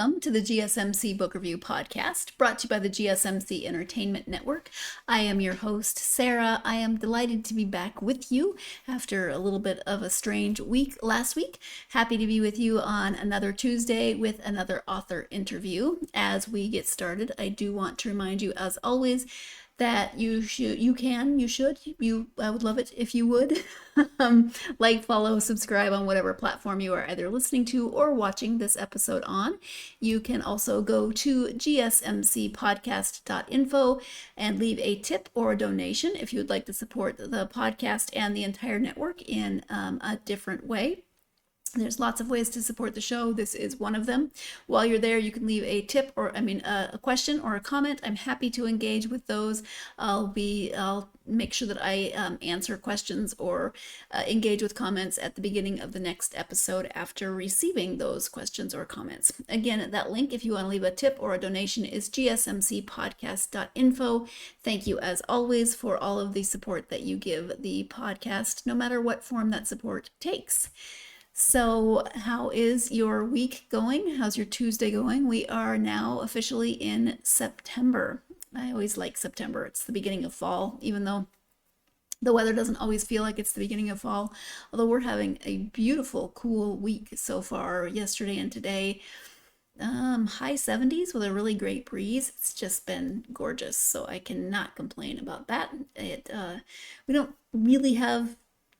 Welcome to the GSMC Book Review Podcast, brought to you by the GSMC Entertainment Network. I am your host, Sarah. I am delighted to be back with you after a little bit of a strange week last week. Happy to be with you on another Tuesday with another author interview. As we get started, I do want to remind you, as always, that I would love it if you would like, follow, subscribe on whatever platform you are either listening to or watching this episode on. You can also go to gsmcpodcast.info and leave a tip or a donation if you would like to support the podcast and the entire network in a different way. There's lots of ways to support the show. This is one of them. While you're there, you can leave a a question or a comment. I'm happy to engage with those. I'll make sure that I answer questions or engage with comments at the beginning of the next episode after receiving those questions or comments. Again, that link, if you want to leave a tip or a donation, is gsmcpodcast.info. Thank you, as always, for all of the support that you give the podcast, no matter what form that support takes. So how is your week going? How's your Tuesday going? We are now officially in September. I always like September. It's the beginning of fall, even though the weather doesn't always feel like it's the beginning of fall. Although we're having a beautiful, cool week so far, yesterday and today. High 70s with a really great breeze. It's just been gorgeous, so I cannot complain about that. We don't really have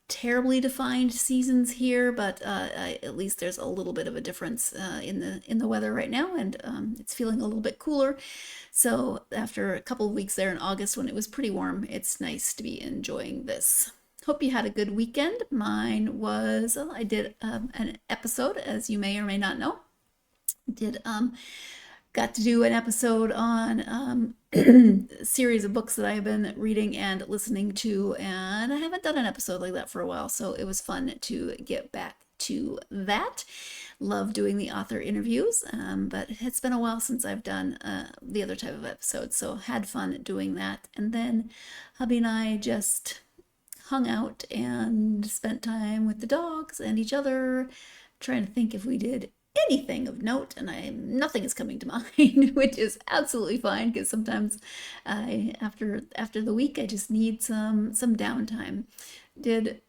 terribly defined seasons here, but at least there's a little bit of a difference in the weather right now, and it's feeling a little bit cooler. So after a couple of weeks there in August when it was pretty warm, it's nice to be enjoying this. Hope you had a good weekend. Mine was, I did an episode, as you may or may not know. Got to do an episode on a series of books that I have been reading and listening to, and I haven't done an episode like that for a while, so it was fun to get back to that. Love doing the author interviews, but it's been a while since I've done the other type of episode, so had fun doing that. And then hubby and I just hung out and spent time with the dogs and each other, trying to think if we did anything of note, and nothing is coming to mind, which is absolutely fine, because sometimes after the week I just need some downtime. Did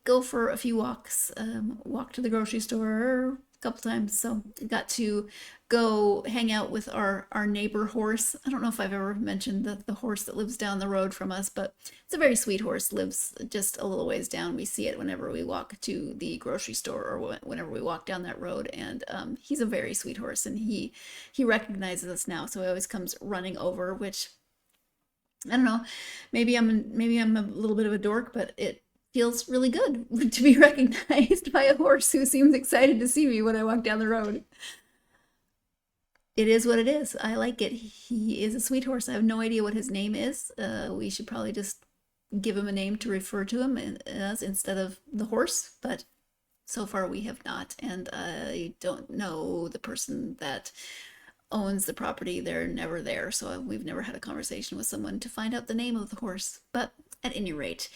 go for a few walks, walk to the grocery store a couple times, so got to go hang out with our neighbor horse. I don't know if I've ever mentioned the horse that lives down the road from us, but it's a very sweet horse, lives just a little ways down. We see it whenever we walk to the grocery store or whenever we walk down that road, and he's a very sweet horse, and he recognizes us now, so he always comes running over, which, I don't know, maybe I'm a little bit of a dork, but it feels really good to be recognized by a horse who seems excited to see me when I walk down the road. It is what it is. I like it. He is a sweet horse. I have no idea what his name is. We should probably just give him a name to refer to him as instead of the horse, but so far we have not, and I don't know the person that owns the property. They're never there, so we've never had a conversation with someone to find out the name of the horse. But at any rate,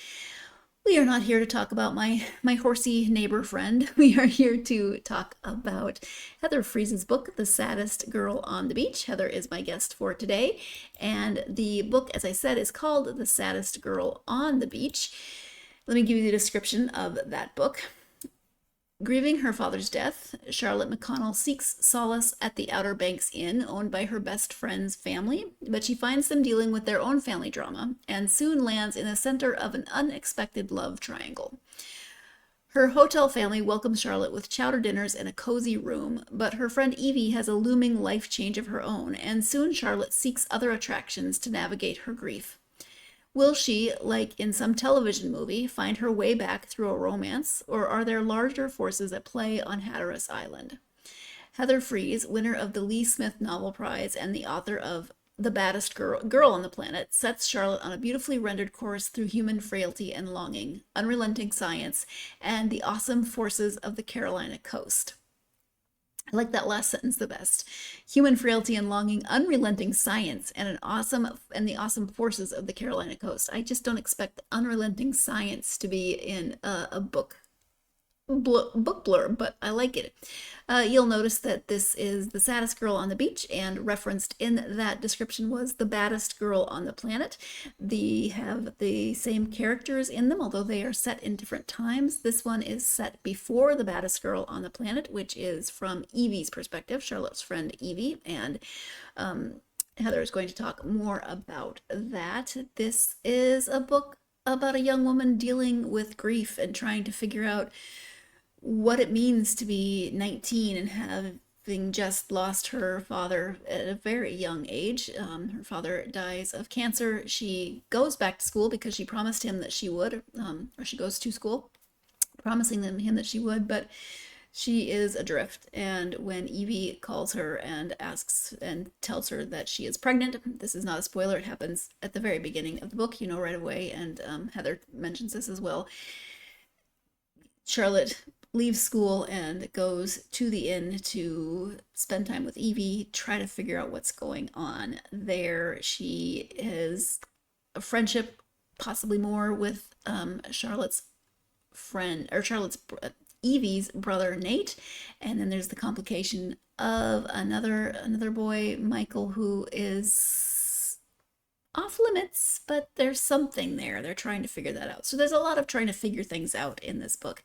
we are not here to talk about my horsey neighbor friend. We are here to talk about Heather Frese's book, The Saddest Girl on the Beach. Heather is my guest for today, and the book, as I said, is called The Saddest Girl on the Beach. Let me give you the description of that book. Grieving her father's death, Charlotte McConnell seeks solace at the Outer Banks Inn, owned by her best friend's family, but she finds them dealing with their own family drama and soon lands in the center of an unexpected love triangle. Her hotel family welcomes Charlotte with chowder dinners and a cozy room, but her friend Evie has a looming life change of her own, and soon Charlotte seeks other attractions to navigate her grief. Will she, like in some television movie, find her way back through a romance, or are there larger forces at play on Hatteras Island? Heather Frese, winner of the Lee Smith Novel Prize and the author of The Baddest Girl on the Planet, sets Charlotte on a beautifully rendered course through human frailty and longing, unrelenting science, and the awesome forces of the Carolina coast. I like that last sentence the best. Human frailty and longing, unrelenting science, and the awesome forces of the Carolina coast. I just don't expect unrelenting science to be in a book book blurb, but I like it. You'll notice that this is the saddest girl on the beach, and referenced in that description was the baddest girl on the planet. They have the same characters in them, although they are set in different times. This one is set before the baddest girl on the planet, which is from Evie's perspective, Charlotte's friend Evie, and Heather is going to talk more about that. This is a book about a young woman dealing with grief and trying to figure out what it means to be 19 and having just lost her father at a very young age. Her father dies of cancer. She goes back to school because she promised him that she would, or she goes to school promising him that she would, but she is adrift. And when Evie calls her and asks and tells her that she is pregnant, this is not a spoiler, it happens at the very beginning of the book, you know right away, and Heather mentions this as well. Charlotte leaves school and goes to the inn to spend time with Evie, try to figure out what's going on there. She has a friendship, possibly more, with Charlotte's friend, or Evie's brother Nate, and then there's the complication of another boy, Michael, who is off limits, but there's something there. They're trying to figure that out. So there's a lot of trying to figure things out in this book,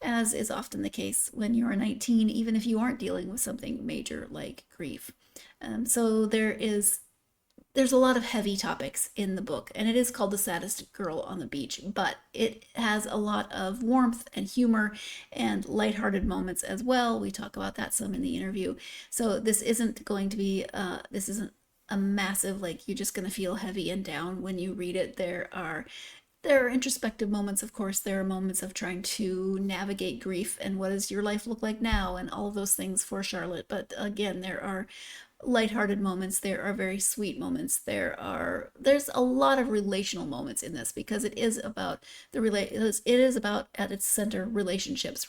as is often the case when you're 19, even if you aren't dealing with something major like grief. So there's a lot of heavy topics in the book, and it is called The Saddest Girl on the Beach, but it has a lot of warmth and humor and lighthearted moments as well. We talk about that some in the interview. So this isn't going to be, this isn't a massive, like, you're just going to feel heavy and down when you read it. There are introspective moments, of course. There are moments of trying to navigate grief and what does your life look like now and all of those things for Charlotte. But again, there are lighthearted moments, there are very sweet moments, there's a lot of relational moments in this, because it is about it is about, at its center, relationships,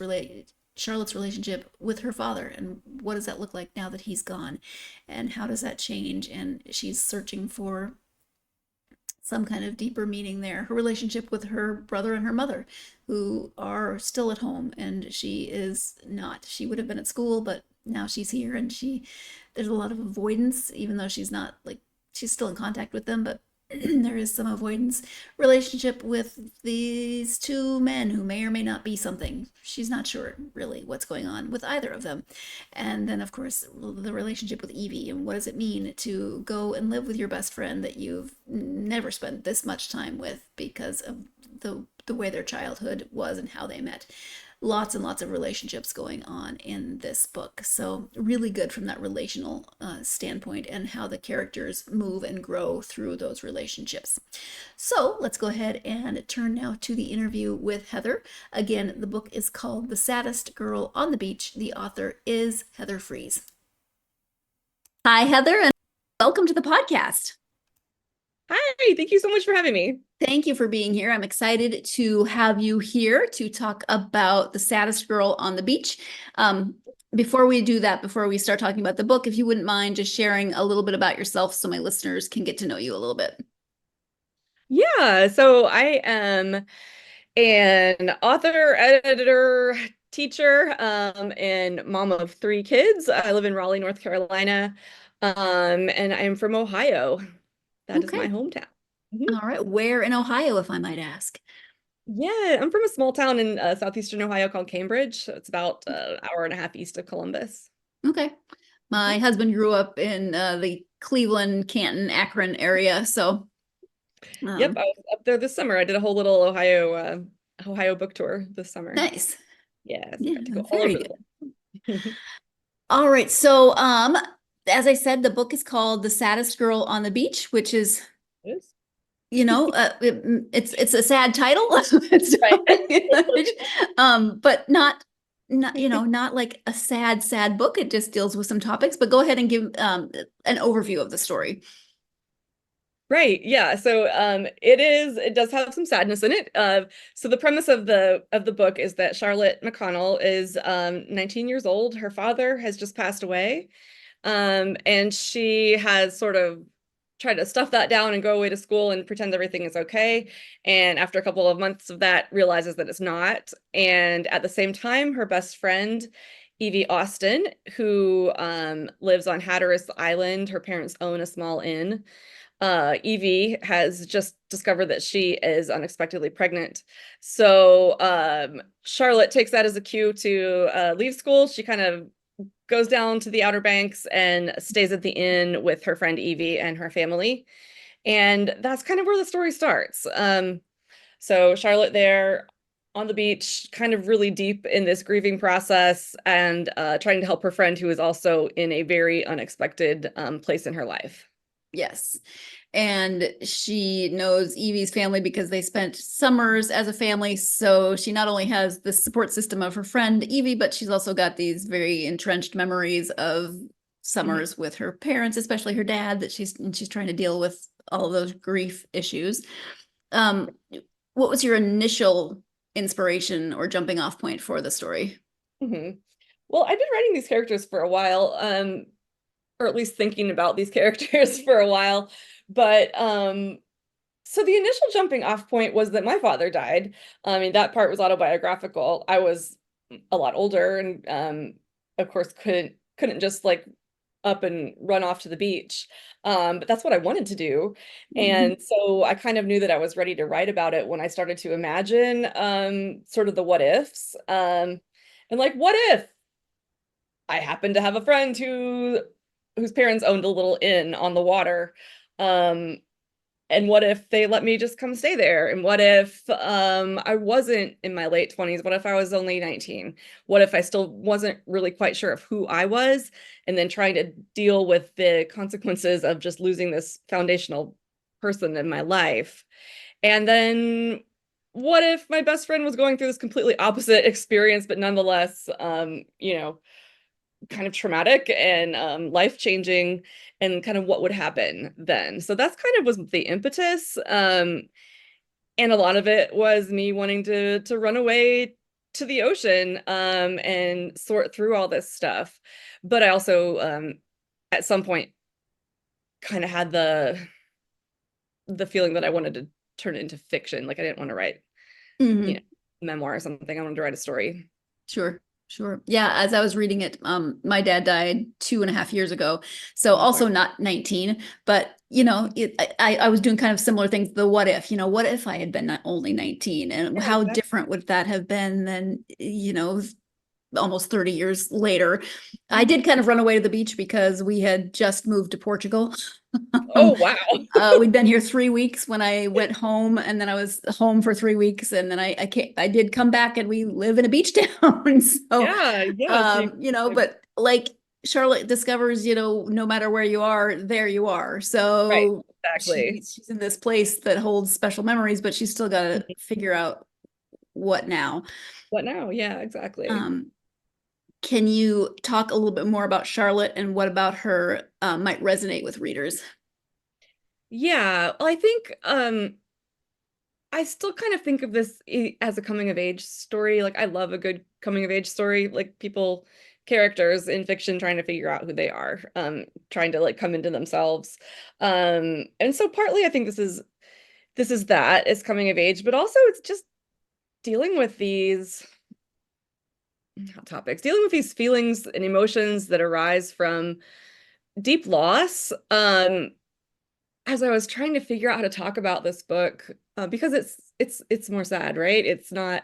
Charlotte's relationship with her father, and what does that look like now that he's gone, and how does that change, and she's searching for some kind of deeper meaning there. Her relationship with her brother and her mother, who are still at home, and she is not. She would have been at school, but now she's here, and there's a lot of avoidance, even though she's not, like, she's still in contact with them, but there is some avoidance. Relationship with these two men who may or may not be something. She's not sure really what's going on with either of them. And then, of course, the relationship with Evie, and what does it mean to go and live with your best friend that you've never spent this much time with because of the way their childhood was and how they met. Lots and lots of relationships going on in this book. So really good from that relational standpoint, and how the characters move and grow through those relationships. So let's go ahead and turn now to the interview with Heather. Again, the book is called The Saddest Girl on the Beach. The author is Heather Frese. Hi, Heather, and welcome to the podcast. Hi, thank you so much for having me. Thank you for being here. I'm excited to have you here to talk about The Saddest Girl on the Beach. Before we do that, before we start talking about the book, if you wouldn't mind just sharing a little bit about yourself so my listeners can get to know you a little bit. Yeah, so I am an author, editor, teacher, and mom of 3 kids. I live in Raleigh, North Carolina, and I'm from Ohio. That is my Okay. hometown. All right. Where in Ohio, if I might ask? Yeah, I'm from a small town in southeastern Ohio called Cambridge. So it's about an hour and a half east of Columbus. Okay. My husband grew up in the Cleveland, Canton, Akron area, so Yep, I was up there this summer. I did a whole little Ohio book tour this summer. nice. Yes, Yeah, got to go all very over good. the place. All right. So, as I said, the book is called The Saddest Girl on the Beach, which is, Yes. it's a sad title. But not like a sad book. It just deals with some topics. But go ahead and give an overview of the story. Right. Yeah. So it does have some sadness in it. So the premise of the book is that Charlotte McConnell is 19 years old. Her father has just passed away. And she has sort of try to stuff that down and go away to school and pretend everything is okay. And after a couple of months of that, realizes that it's not. And at the same time, her best friend, Evie Austin, who lives on Hatteras Island, her parents own a small inn. Evie has just discovered that she is unexpectedly pregnant. So Charlotte takes that as a cue to leave school. She kind of goes down to the Outer Banks and stays at the inn with her friend Evie and her family. And that's kind of where the story starts. So Charlotte there on the beach, kind of really deep in this grieving process and trying to help her friend who is also in a very unexpected place in her life. Yes. And she knows Evie's family because they spent summers as a family. So she not only has the support system of her friend Evie, but she's also got these very entrenched memories of summers with her parents, especially her dad, that she's trying to deal with all of those grief issues. Um, what was your initial inspiration or jumping off point for the story? Mm-hmm. Well, I've been writing these characters for a while, or at least thinking about these characters for a while. But so the initial jumping off point was that my father died. I mean, that part was autobiographical. I was a lot older and of course couldn't just like up and run off to the beach. But that's what I wanted to do. And so I kind of knew that I was ready to write about it when I started to imagine sort of the what ifs. And like, what if I happen to have a friend whose parents owned a little inn on the water? And what if they let me just come stay there? And what if I wasn't in my late 20s? What if I was only 19? What if I still wasn't really quite sure of who I was? And then trying to deal with the consequences of just losing this foundational person in my life. And then what if my best friend was going through this completely opposite experience, but nonetheless, kind of traumatic and life-changing, and kind of what would happen then. So that's kind of was the impetus. And a lot of it was me wanting to run away to the ocean and sort through all this stuff. But I also at some point kind of had the feeling that I wanted to turn it into fiction. Like I didn't want to write, you know, memoir or something. I wanted to write a story. Sure, sure. Yeah, as I was reading it, my dad died 2.5 years ago. So Oh, also sorry. not 19, but I was doing kind of similar things. The what if, what if I had been not only 19 and Yeah, how exactly. different would that have been than, almost 30 years later. I did kind of run away to the beach because we had just moved to Portugal. Oh, wow. We'd been here 3 weeks when I went home, and then I was home for 3 weeks, and then I did come back, and we live in a beach town. So, Yeah, yeah. So you but like Charlotte discovers, no matter where you are, there you are. right, So exactly. she's in this place that holds special memories, but she's still got to Mhm. figure out what now. What now? Yeah, exactly. Um, can you talk a little bit more about Charlotte and what about her might resonate with readers? Yeah, well, I think I still kind of think of this as a coming of age story. Like I love a good coming of age story, like people characters in fiction trying to figure out who they are, trying to like come into themselves. And so partly I think this is that it's coming of age, but also it's just dealing with these hot topics, dealing with these feelings and emotions that arise from deep loss. As I was trying to figure out how to talk about this book, because it's more sad, right? It's not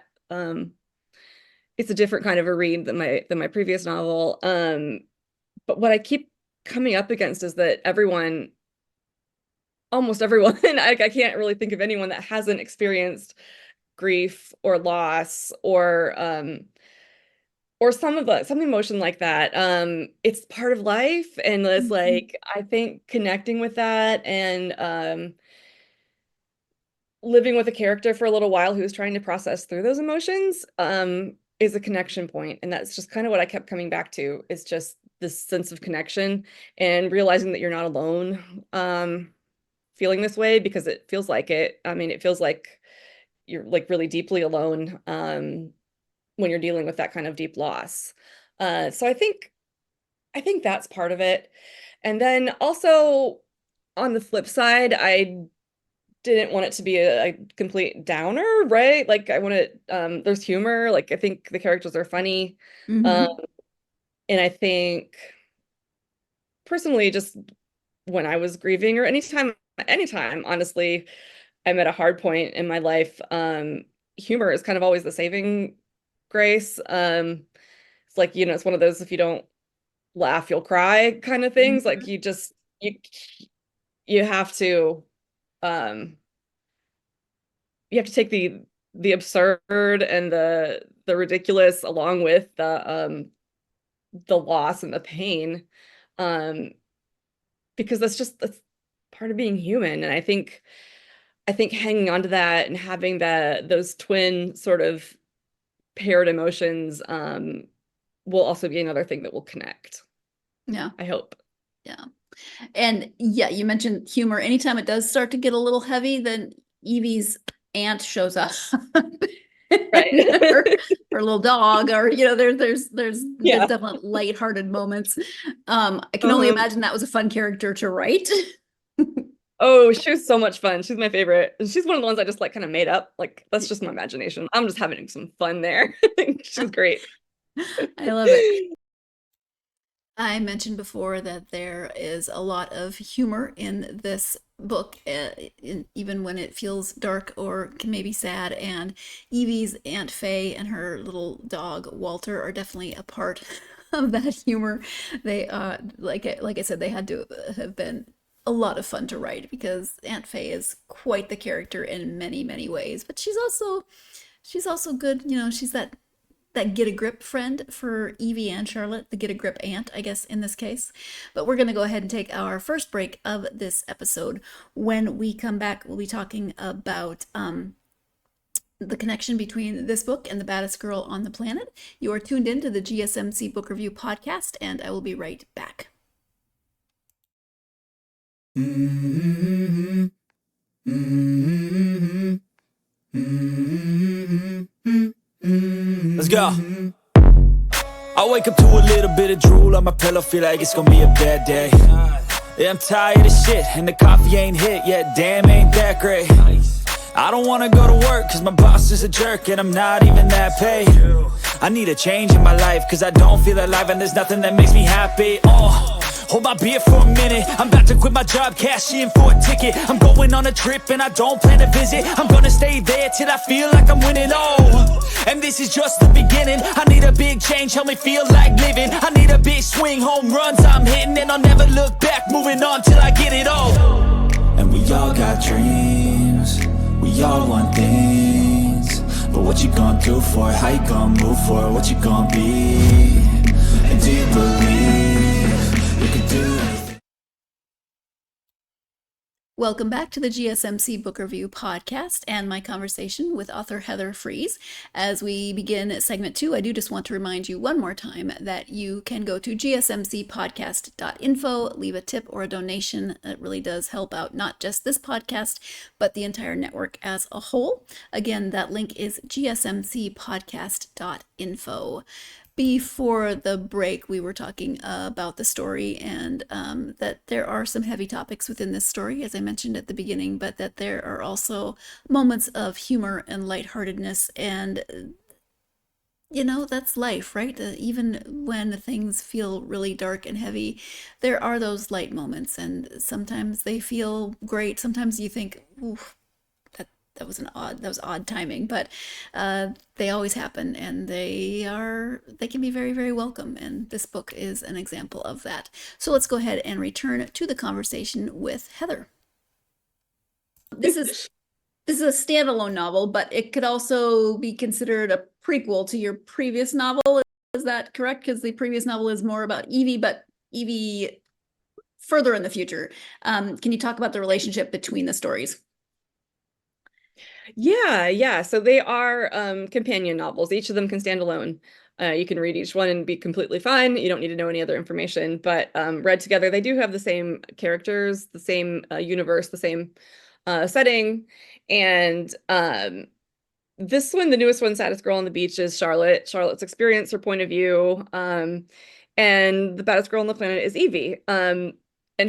it's a different kind of a read than my previous novel. But what I keep coming up against is that almost everyone, I can't really think of anyone that hasn't experienced grief or loss or some emotion like that. It's part of life, and it's Mhm. like I think connecting with that and living with a character for a little while who's trying to process through those emotions is a connection point. And that's just kind of what I kept coming back to, is just this sense of connection and realizing that you're not alone feeling this way, because it feels like it. I mean, it feels like you're like really deeply alone when you're dealing with that kind of deep loss. So I think that's part of it. And then also on the flip side, I didn't want it to be a complete downer, right? Like I want it, there's humor. Like I think the characters are funny. Um, Mm-hmm. and I think personally, just when I was grieving or anytime, honestly, I'm at a hard point in my life. Humor is kind of always the saving grace. It's like, it's one of those if you don't laugh, you'll cry kind of things. Like you you have to um you have to take the absurd and the ridiculous along with the loss and the pain. Um because that's part of being human. And I think hanging on to that and having those twin sort of paired emotions will also be another thing that will connect. Yeah. I hope. Yeah. And yeah, you mentioned humor. Anytime it does start to get a little heavy, then Evie's aunt shows up. Right. And her little dog, or there's Yeah. definitely lighthearted moments. I can only Um, imagine that was a fun character to write. oh, she was so much fun. She's my favorite. And she's one of the ones I just like kind of made up. Like that's just my imagination. I'm just having some fun there. She's great. I love it. I mentioned before that there is a lot of humor in this book, even when it feels dark or can maybe sad. And Evie's Aunt Faye and her little dog Walter are definitely a part of that humor. They, like I said, they had to have been a lot of fun to write because Aunt Faye is quite the character in many, many ways. But she's also good. She's that get a grip friend for Evie and Charlotte, the get a grip aunt, I guess, in this case. But we're going to go ahead and take our first break of this episode. When we come back, we'll be talking about the connection between this book and the baddest girl on the planet. You are tuned in to the GSMC Book Review Podcast, and I will be right back. Mm-hmm. Mm-hmm. Mm-hmm. Let's go. I wake up to a little bit of drool on my pillow, feel like it's gonna be a bad day. Yeah, I'm tired of shit, and the coffee ain't hit yet, damn, ain't that great. I don't wanna go to work, cause my boss is a jerk, and I'm not even that paid. I need a change in my life, cause I don't feel alive, and there's nothing that makes me happy. Hold my beer for a minute, I'm about to quit my job, cash in for a ticket. I'm going on a trip and I don't plan to visit. I'm gonna stay there till I feel like I'm winning, and this is just the beginning. I need a big change, help me feel like living. I need a big swing, home runs I'm hitting, and I'll never look back, moving on till I get it all. And we all got dreams, we all want things, but what you gonna do for it? How you gonna move for it? What you gonna be? And do you believe you can do anything? Welcome back to the GSMC Book Review Podcast and my conversation with author Heather Frese. As we begin segment 2, I do just want to remind you one more time that you can go to gsmcpodcast.info, leave a tip or a donation. It really does help out not just this podcast, but the entire network as a whole. Again, that link is gsmcpodcast.info. Before the break, we were talking about the story and that there are some heavy topics within this story, as I mentioned at the beginning, but that there are also moments of humor and lightheartedness. And, that's life, right? Even when things feel really dark and heavy, there are those light moments. And sometimes they feel great. Sometimes you think, ooh, that was odd timing, but they always happen, and they can be very, very welcome, and this book is an example of that. So let's go ahead and return to the conversation with Heather. This is a standalone novel, but it could also be considered a prequel to your previous novel. Is that correct? Because the previous novel is more about Evie, but Evie further in the future. Can you talk about the relationship between the stories? Yeah. So they are companion novels. Each of them can stand alone. You can read each one and be completely fine. You don't need to know any other information. But read together, they do have the same characters, the same universe, the same setting. And this one, the newest one, Saddest Girl on the Beach, is Charlotte's experience, her point of view. And the baddest girl on the planet is Evie.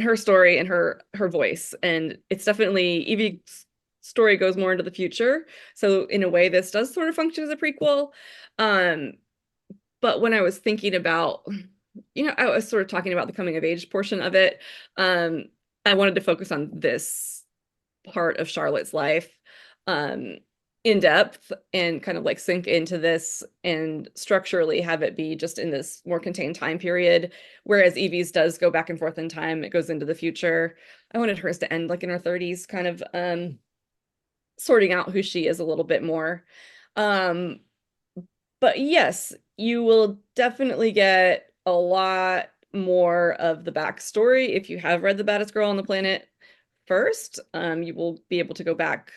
her story and her voice. And it's definitely Evie's story goes more into the future. So in a way, this does sort of function as a prequel. But when I was thinking about, I was sort of talking about the coming of age portion of it. I wanted to focus on this part of Charlotte's life in depth and kind of like sink into this and structurally have it be just in this more contained time period. Whereas Evie's does go back and forth in time. It goes into the future. I wanted hers to end like in her 30s, kind of sorting out who she is a little bit more. But yes, you will definitely get a lot more of the backstory if you have read The Baddest Girl on the Planet first. You will be able to go back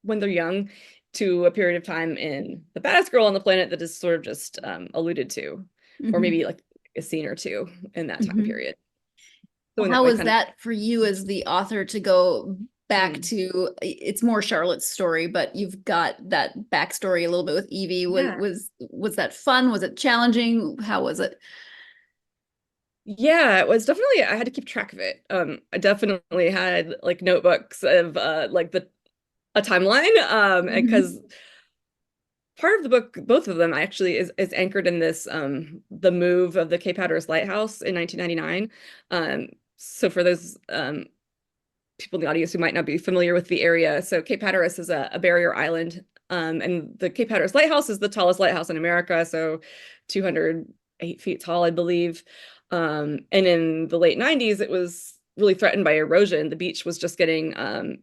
when they're young to a period of time in The Baddest Girl on the Planet that is sort of just alluded to, or maybe like a scene or two in that time period. So how was that for you as the author to go back to, it's more Charlotte's story, but you've got that backstory a little bit with Evie. Was that fun? Was it challenging? How was it? Yeah, it was definitely, I had to keep track of it. I definitely had like notebooks of like a timeline, because part of the book, both of them actually is anchored in this the move of the Cape Hatteras Lighthouse in 1999. So for those people in the audience who might not be familiar with the area, so Cape Hatteras is a barrier island, and the Cape Hatteras Lighthouse is the tallest lighthouse in America, so 208 feet tall, I believe. And in the late 90s, it was really threatened by erosion. The beach was just getting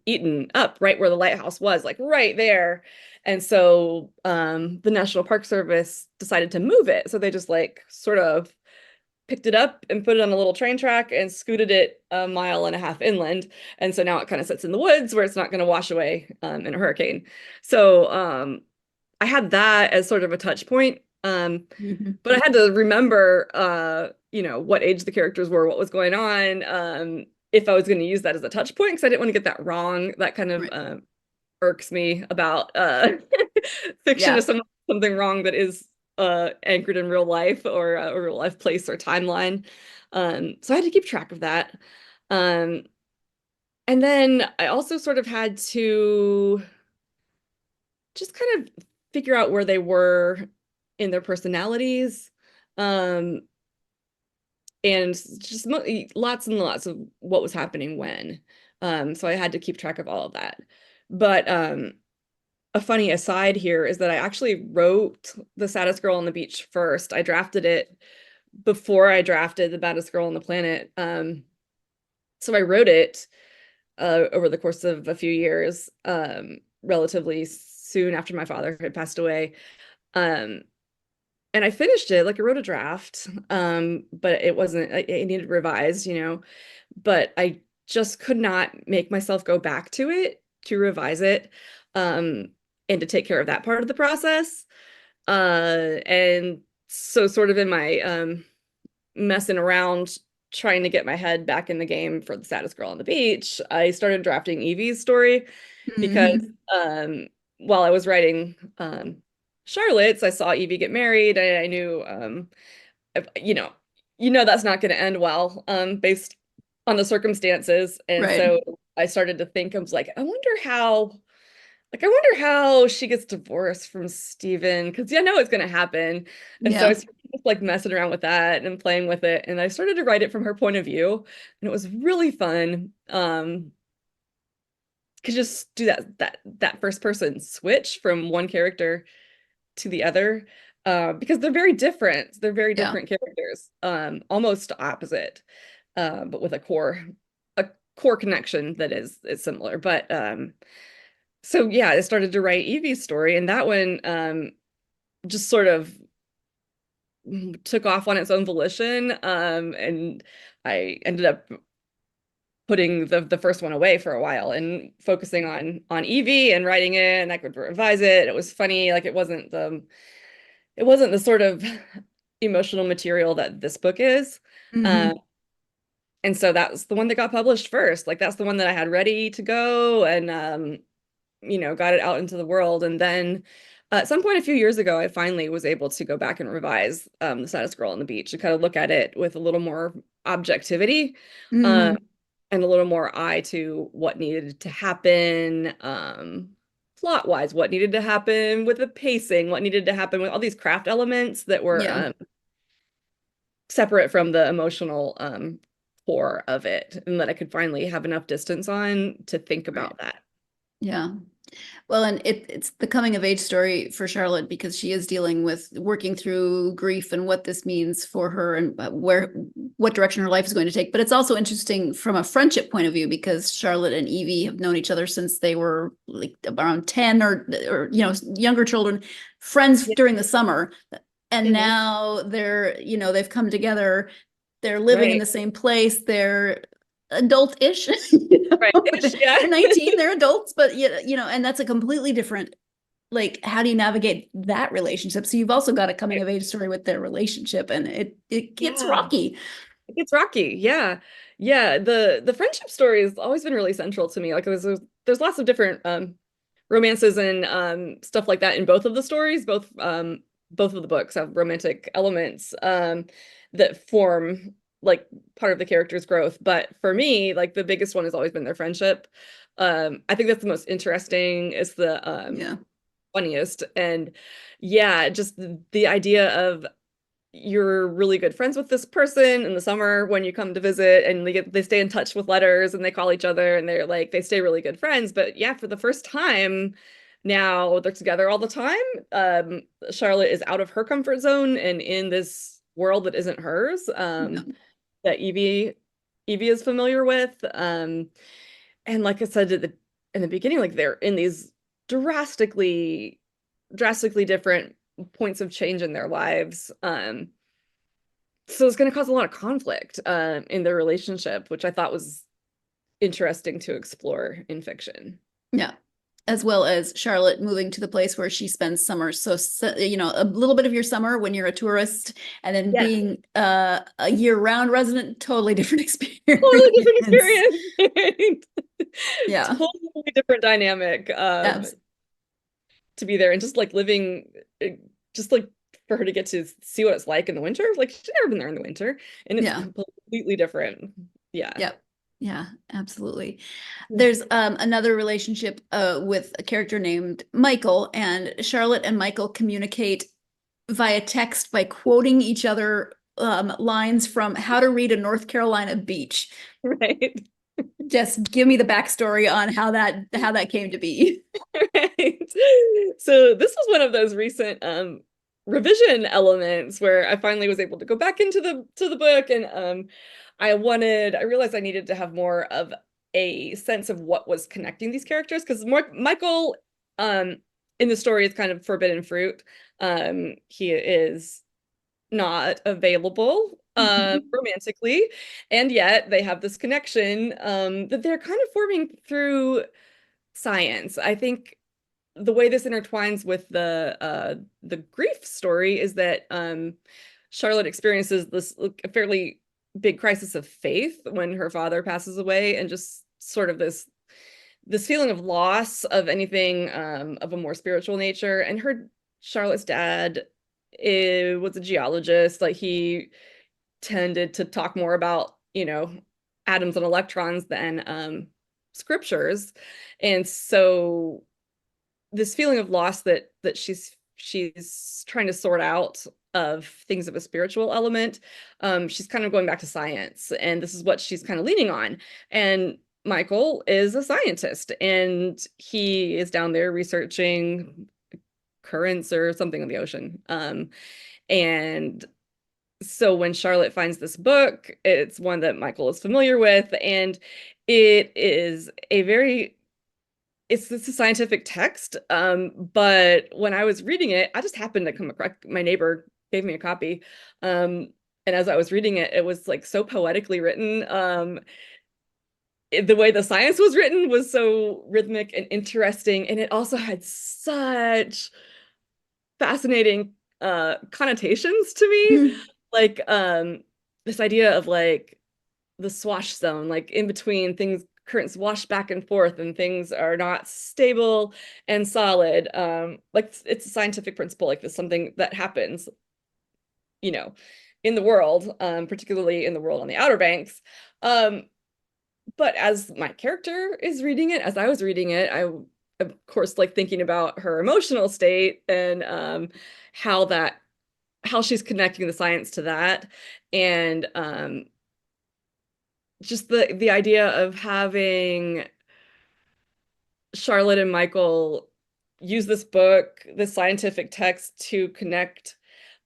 eaten up right where the lighthouse was, like right there. And so the National Park Service decided to move it. So they just like sort of picked it up and put it on a little train track and scooted it 1.5 miles inland. And so now it kind of sits in the woods where it's not going to wash away in a hurricane. So I had that as sort of a touch point. But I had to remember, what age the characters were, what was going on, if I was going to use that as a touch point, because I didn't want to get that wrong. That kind of irks me about fiction is something wrong that is anchored in real life or a real life place or timeline. So I had to keep track of that. And then I also sort of had to just kind of figure out where they were in their personalities, and just lots and lots of what was happening when. So I had to keep track of all of that. But a funny aside here is that I actually wrote The Saddest Girl on the Beach first. I drafted it before I drafted The Baddest Girl on the Planet. So I wrote it over the course of a few years, relatively soon after my father had passed away. And I finished it, like I wrote a draft, but it needed revised, but I just could not make myself go back to it to revise it, and to take care of that part of the process. And so sort of in my messing around trying to get my head back in the game for The Saddest Girl on the Beach, I started drafting Evie's story because while I was writing Charlotte's, I saw Evie get married. I knew, that's not going to end well, based on the circumstances. And so I started to think, I was like, I wonder how she gets divorced from Steven, because I know it's going to happen. And so I started just like messing around with that and playing with it. And I started to write it from her point of view. And it was really fun. Could just do that first person switch from one character to the other, because they're very different. They're very different characters, almost opposite, but with a core connection that is similar. But so yeah, I started to write Evie's story, and that one just sort of took off on its own volition, and I ended up putting the first one away for a while and focusing on Evie and writing it, and I could revise it. It was funny, like it wasn't the sort of emotional material that this book is. And so that's the one that got published first. Like that's the one that I had ready to go, and got it out into the world. And then At some point a few years ago, I finally was able to go back and revise The Saddest Girl on the Beach and kind of look at it with a little more objectivity, um, Mm, and a little more eye to what needed to happen, plot-wise, what needed to happen with the pacing, what needed to happen with all these craft elements that were yeah, separate from the emotional core of it, and that I could finally have enough distance on to think right. about that. Yeah. Well, and it's the coming of age story for Charlotte because she is dealing with working through grief and what this means for her and what direction her life is going to take. But it's also interesting from a friendship point of view because Charlotte and Evie have known each other since they were like around 10 or younger children, friends Yeah. during the summer. And Mhm. now they've come together, they're living in Right. the same place, they're adult-ish, Right. Ish, yeah. they're 19, they're adults, but and that's a completely different, like, how do you navigate that relationship? So you've also got a coming Right. of age story with their relationship, and it gets Yeah. rocky. It's Rocky. Yeah. Yeah. The friendship story has always been really central to me. Like there's lots of different romances and stuff like that in both of the stories. Both of the books have romantic elements that form like part of the character's growth. But for me, like the biggest one has always been their friendship. I think that's the most interesting, it's the Yeah, funniest. And yeah, just the idea of you're really good friends with this person in the summer when you come to visit, and they stay in touch with letters and they call each other and they stay really good friends. But yeah, for the first time now they're together all the time. Charlotte is out of her comfort zone and in this world that isn't hers, yeah, that Evie is familiar with. And like I said in the beginning, like they're in these drastically different points of change in their lives. So it's going to cause a lot of conflict in their relationship, which I thought was interesting to explore in fiction. yeah. As well as Charlotte moving to the place where she spends summers. So, a little bit of your summer when you're a tourist, and then Yes, being a year-round resident, totally different totally different experience. experience. Yeah, Totally different dynamic abs to be there and just like living, just like for her to get to see what it's like in the winter. Like she's never been there in the winter, and it's yeah. completely different. Yeah. Yep. Yeah, absolutely. There's another relationship with a character named Michael, and Charlotte and Michael communicate via text by quoting each other lines from How to Read a North Carolina Beach. Right. Just give me the backstory on how that came to be. Right. So this was one of those recent revision elements where I finally was able to go back into the book, and I realized I needed to have more of a sense of what was connecting these characters, because Michael in the story is kind of forbidden fruit. He is not available romantically, and yet they have this connection that they're kind of forming through science. I think the way this intertwines with the grief story is that Charlotte experiences this like, a fairly big crisis of faith when her father passes away, and just sort of this feeling of loss of anything of a more spiritual nature. And her Charlotte's dad was a geologist. Like he tended to talk more about, atoms and electrons than scriptures. And so this feeling of loss that she's trying to sort out of things of a spiritual element, she's kind of going back to science, and this is what she's kind of leaning on. And Michael is a scientist, and he is down there researching currents or something in the ocean. And so when Charlotte finds this book, it's one that Michael is familiar with, and it is it's a scientific text. But when I was reading it, I just happened to come across, my neighbor gave me a copy. And as I was reading it, it was like so poetically written. The way the science was written was so rhythmic and interesting, and it also had such fascinating connotations to me. Like this idea of like the swash zone, like in between things currents wash back and forth and things are not stable and solid. Like it's a scientific principle, like this something that happens, you know, in the world, particularly in the world on the Outer Banks. But as my character is reading it, as I was reading it, I of course like thinking about her emotional state and how she's connecting the science to that, and just the idea of having Charlotte and Michael use this book, this scientific text, to connect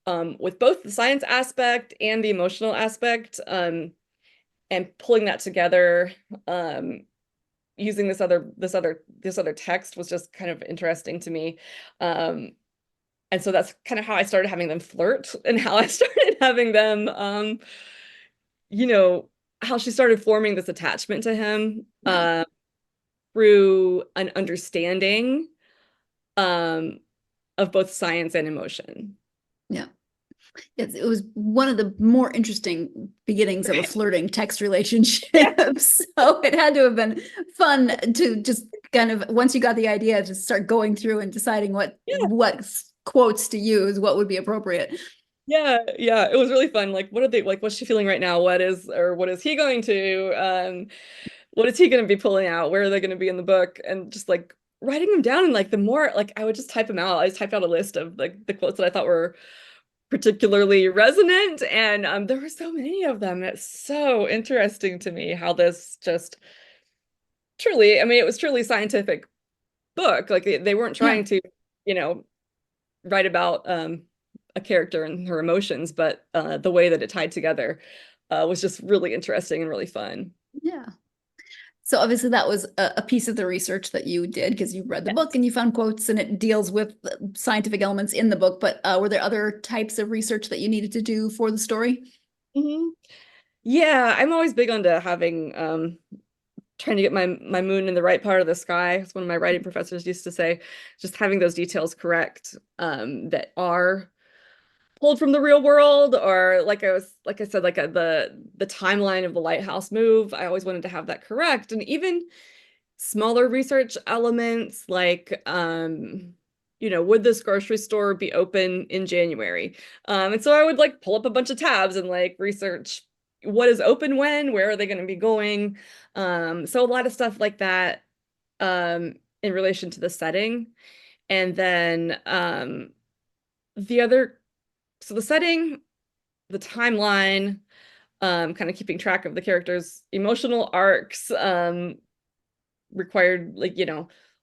with both the science aspect and the emotional aspect, and pulling that together, using this other text was just kind of interesting to me. And so that's kind of how I started having them flirt, and how I started having them, you know, how she started forming this attachment to him, through an understanding, of both science and emotion. Yeah. It was one of the more interesting beginnings of a flirting text relationship. So it had to have been fun to just kind of, once you got the idea, to start going through and deciding what quotes to use, what would be appropriate. Yeah, it was really fun. Like, what are they like? What's she feeling right now? What is he going to? What is he going to be pulling out? Where are they going to be in the book? And just like writing them down. And like the more, like I would just type them out. I just typed out a list of like the quotes that I thought were particularly resonant, and there were so many of them. It's so interesting to me how this just truly, I mean, it was truly a scientific book. Like they weren't trying to, write about a character and her emotions, but the way that it tied together was just really interesting and really fun. Yeah. So obviously that was a piece of the research that you did, because you read the book and you found quotes, and it deals with scientific elements in the book. But were there other types of research that you needed to do for the story? Mm-hmm. Yeah, I'm always big on having trying to get my moon in the right part of the sky. As one of my writing professors used to say, just having those details correct, that are pulled from the real world, or like I said, like the timeline of the lighthouse move. I always wanted to have that correct, and even smaller research elements like would this grocery store be open in January? And so I would like pull up a bunch of tabs and like research what is open when, where are they going to be going? So a lot of stuff like that, in relation to the setting. And then the setting, the timeline, kind of keeping track of the characters' emotional arcs, required like,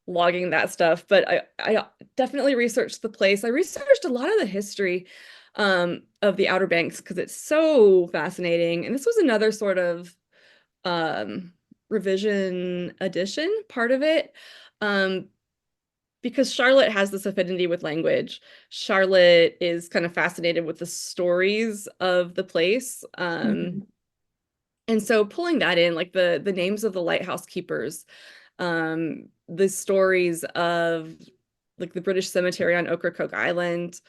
logging that stuff. But I definitely researched the place. I researched a lot of the history of the Outer Banks, because it's so fascinating. And this was another sort of revision edition part of it. Because Charlotte has this affinity with language. Charlotte is kind of fascinated with the stories of the place. And so pulling that in, like the names of the lighthouse keepers, the stories of like the British cemetery on Ocracoke Island,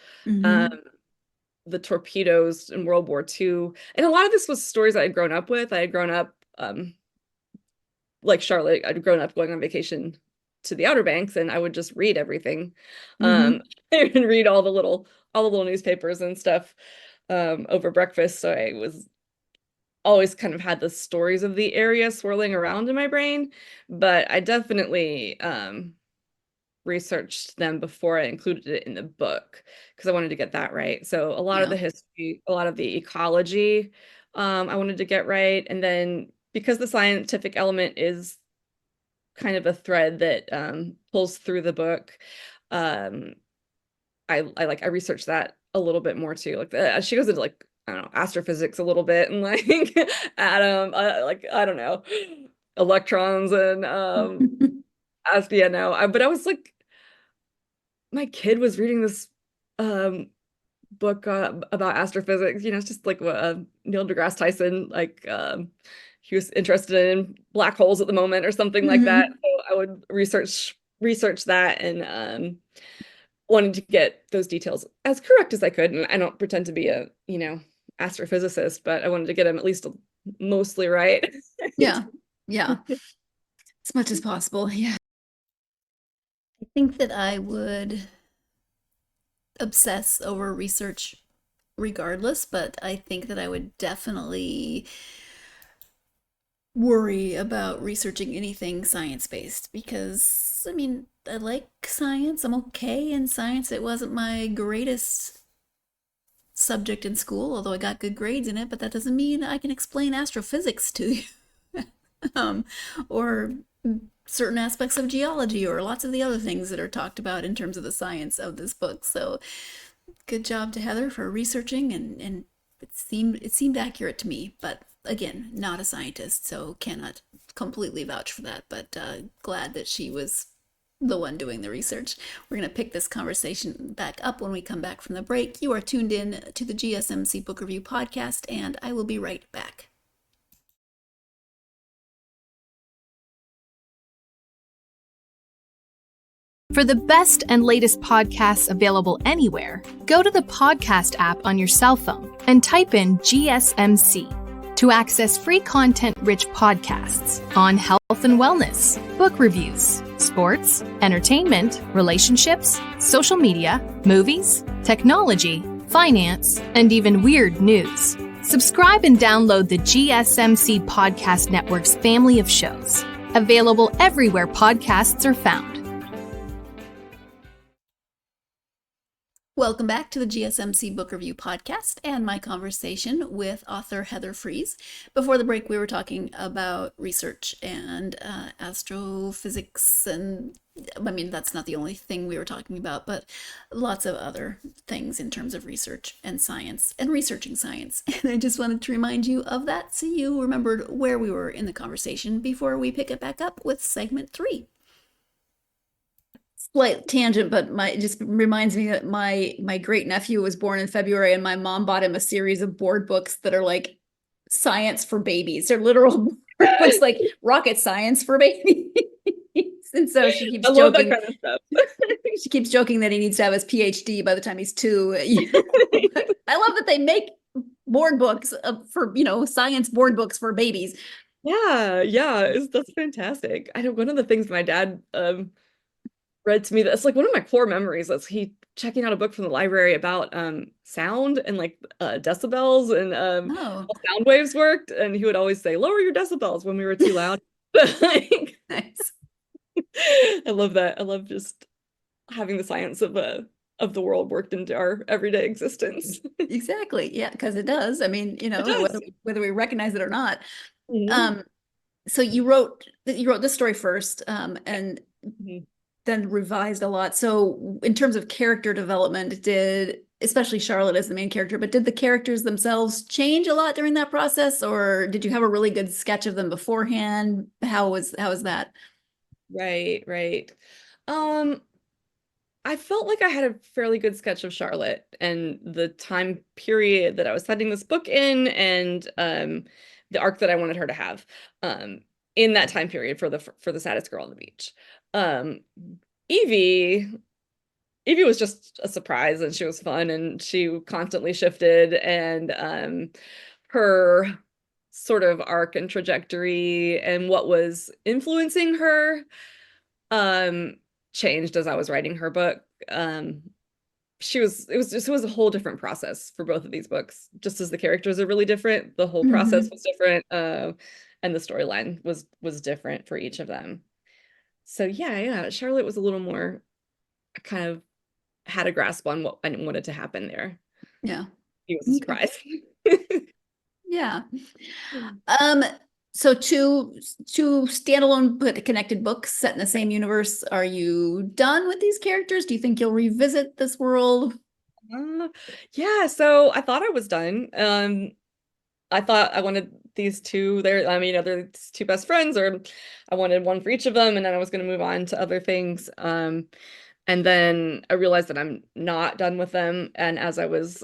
the torpedoes in World War II. And a lot of this was stories I had grown up with. I had grown up, like Charlotte, I'd grown up going on vacation to the Outer Banks, and I would just read everything, and read all the little newspapers and stuff over breakfast. So I was always kind of had the stories of the area swirling around in my brain, but I definitely researched them before I included it in the book, because I wanted to get that right. So a lot of the history, a lot of the ecology, I wanted to get right. And then because the scientific element is kind of a thread that pulls through the book, I researched that a little bit more too. Like she goes into like, I don't know, astrophysics a little bit, and like atom, like I don't know, electrons and but I was like, my kid was reading this book about astrophysics. It's just like Neil deGrasse Tyson, like he was interested in black holes at the moment or something like that. So I would research that, and wanted to get those details as correct as I could. And I don't pretend to be a astrophysicist, but I wanted to get them at least mostly right. Yeah. As much as possible, yeah. I think that I would obsess over research regardless, but I think that I would definitely worry about researching anything science-based because, I mean, I like science. I'm okay in science. It wasn't my greatest subject in school, although I got good grades in it, but that doesn't mean I can explain astrophysics to you. um, or certain aspects of geology or lots of the other things that are talked about in terms of the science of this book. So good job to Heather for researching and it seemed accurate to me, but again, not a scientist, so cannot completely vouch for that, but glad that she was the one doing the research. We're going to pick this conversation back up when we come back from the break. You are tuned in to the GSMC Book Review Podcast, and I will be right back. For the best and latest podcasts available anywhere, go to the podcast app on your cell phone and type in GSMC to access free content-rich podcasts on health and wellness, book reviews, sports, entertainment, relationships, social media, movies, technology, finance, and even weird news. Subscribe and download the GSMC Podcast Network's family of shows, available everywhere podcasts are found. Welcome back to the GSMC Book Review Podcast and my conversation with author Heather Frese. Before the break, we were talking about research and astrophysics, and I mean, that's not the only thing we were talking about, but lots of other things in terms of research and science and researching science. And I just wanted to remind you of that so you remembered where we were in the conversation before we pick it back up with segment 3. Slight tangent, but it just reminds me that my great nephew was born in February, and my mom bought him a series of board books that are like science for babies. They're literal board books, like rocket science for babies. And so she keeps joking. That kind of stuff. She keeps joking that he needs to have his PhD by the time he's 2. I love that they make board books for science board books for babies. Yeah, that's fantastic. I know one of the things my dad read to me, that's like one of my core memories, is he checking out a book from the library about sound and like decibels and how sound waves worked, and he would always say, lower your decibels when we were too loud. Nice. I love that. I love just having the science of the world worked into our everyday existence. Exactly. Yeah, because it does. I mean, whether we recognize it or not. Mm-hmm. So you wrote this story first, and Mm-hmm. then revised a lot. So in terms of character development, especially Charlotte as the main character, but did the characters themselves change a lot during that process, or did you have a really good sketch of them beforehand? How was that? Right. I felt like I had a fairly good sketch of Charlotte and the time period that I was setting this book in, and the arc that I wanted her to have in that time period for the Saddest Girl on the beach. Evie was just a surprise, and she was fun, and she constantly shifted, and her sort of arc and trajectory and what was influencing her changed as I was writing her book. It was a whole different process for both of these books. Just as the characters are really different, the whole process was different, and the storyline was different for each of them. So yeah, Charlotte was a little more, kind of had a grasp on what I wanted to happen there. Yeah. He was a surprise. Yeah. So two standalone but connected books set in the same universe. Are you done with these characters? Do you think you'll revisit this world? Yeah, so I thought I was done. I thought I wanted these two there. I mean, they're two best friends, or I wanted one for each of them, and then I was going to move on to other things. And then I realized that I'm not done with them. And as I was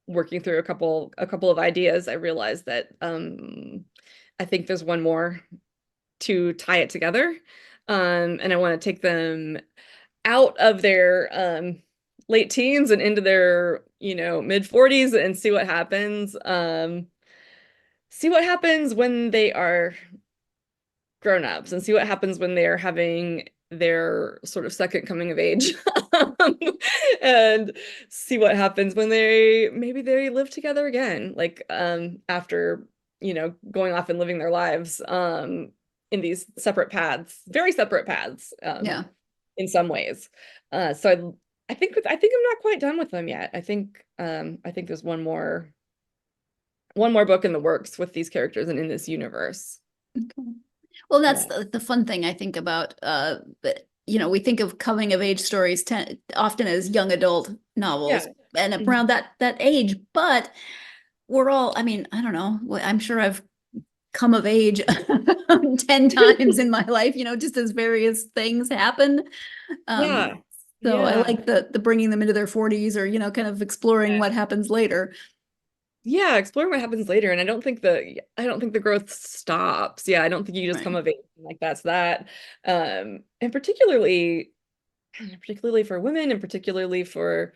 working through a couple of ideas, I realized that I think there's one more to tie it together. And I want to take them out of their late teens and into their, mid 40s and see what happens. See what happens when they are grown-ups and see what happens when they're having their sort of second coming of age. Um, and see what happens when maybe they live together again, like after, going off and living their lives in these separate paths, very separate paths, Yeah. in some ways. So I think I'm not quite done with them yet. I think there's one more book in the works with these characters and in this universe. Okay. Well, that's Yeah. the fun thing I think about, we think of coming of age stories often as young adult novels and around that age, but we're all, I mean, I don't know, I'm sure I've come of age 10 times in my life, just as various things happen. Yeah. So I Yeah. like the bringing them into their 40s or, kind of exploring what happens later. Yeah, explore what happens later. And I don't think the growth stops. Yeah, I don't think you just come Right. of age and, like that's that. And particularly for women, and particularly for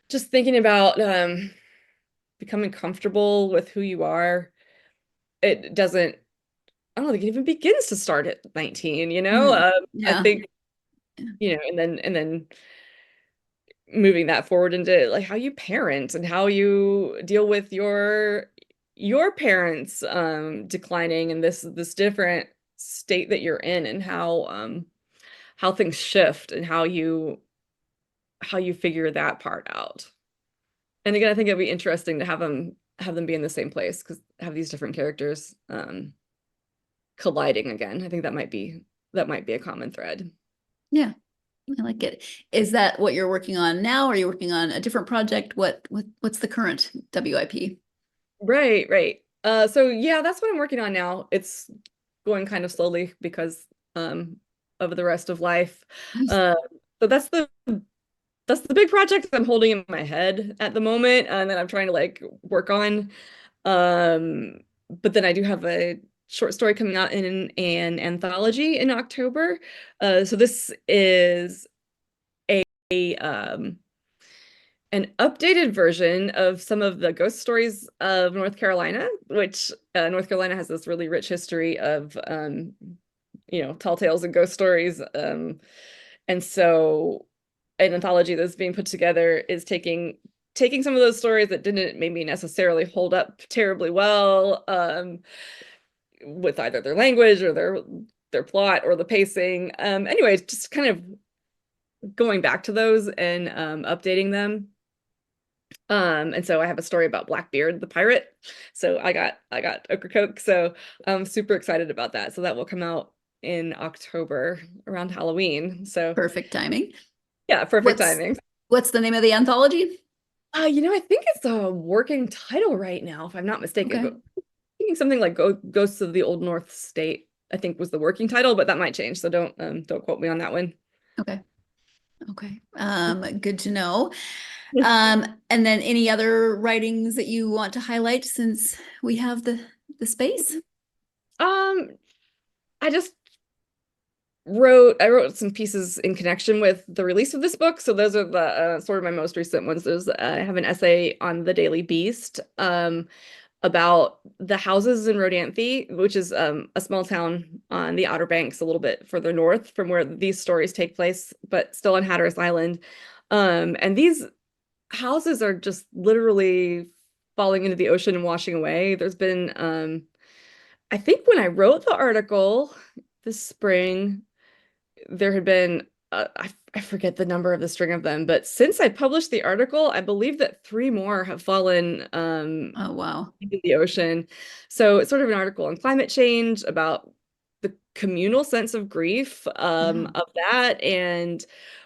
just thinking about becoming comfortable with who you are. It doesn't, I don't think it even begins to start at 19, I Yeah. think, and then moving that forward into like how you parent and how you deal with your parents declining and this different state that you're in, and how things shift and how you figure that part out. And again, I think it'd be interesting to have them be in the same place, because have these different characters colliding again. I think that might be a common thread. Yeah. I like it. Is that what you're working on now? Or are you working on a different project? What's the current WIP? Right. So yeah, that's what I'm working on now. It's going kind of slowly because of the rest of life. So that's the big project I'm holding in my head at the moment, and then I'm trying to like work on. But then I do have a short story coming out in an anthology in October. So this is um an updated version of some of the ghost stories of North Carolina, which North Carolina has this really rich history of tall tales and ghost stories. And so an anthology that's being put together is taking some of those stories that didn't maybe necessarily hold up terribly well, with either their language or their plot or the pacing. Anyway, just kind of going back to those and updating them. And so I have a story about Blackbeard the pirate. So I got Ocracoke. So I'm super excited about that. So that will come out in October around Halloween. So Perfect timing. yeah, perfect timing. What's the name of the anthology? I think it's a working title right now, if I'm not mistaken. Okay. But I'm thinking something like Ghosts of the Old North State, I think was the working title, but that might change. So don't quote me on that one. Okay. Good to know. And then any other writings that you want to highlight since we have the space? I just wrote some pieces in connection with the release of this book. So those are the sort of my most recent ones. I have an essay on the Daily Beast about the houses in Rodanthe, which is a small town on the Outer Banks, a little bit further north from where these stories take place, but still on Hatteras Island. And these houses are just literally falling into the ocean and washing away. There's been, I think when I wrote the article this spring, there had been, I forget the number of the string of them, but since I published the article, I believe that 3 more have fallen Oh, wow. into the ocean. So it's sort of an article on climate change, about the communal sense of grief of that, and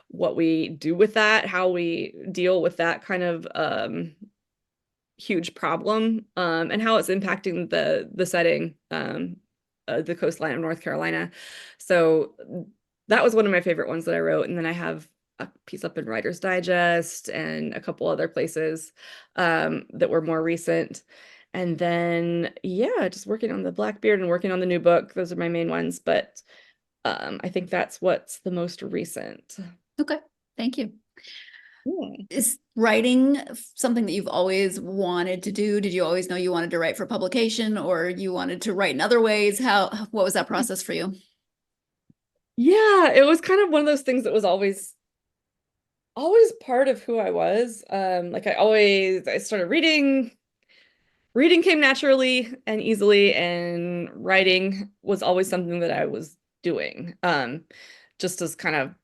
what we do with that, how we deal with that kind of huge problem, and how it's impacting the setting, the coastline of North Carolina. So that was one of my favorite ones that I wrote. And then I have a piece up in Writer's Digest and a couple other places that were more recent. And then, yeah, just working on the Blackbeard and working on the new book. Those are my main ones. But I think that's what's the most recent. Okay. Thank you. Yeah. Is writing something that you've always wanted to do? Did you always know you wanted to write for publication, or you wanted to write in other ways? What was that process for you? Yeah, it was kind of one of those things that was always part of who I was. Like I started reading. Reading came naturally and easily, and writing was always something that I was doing. Just as kind of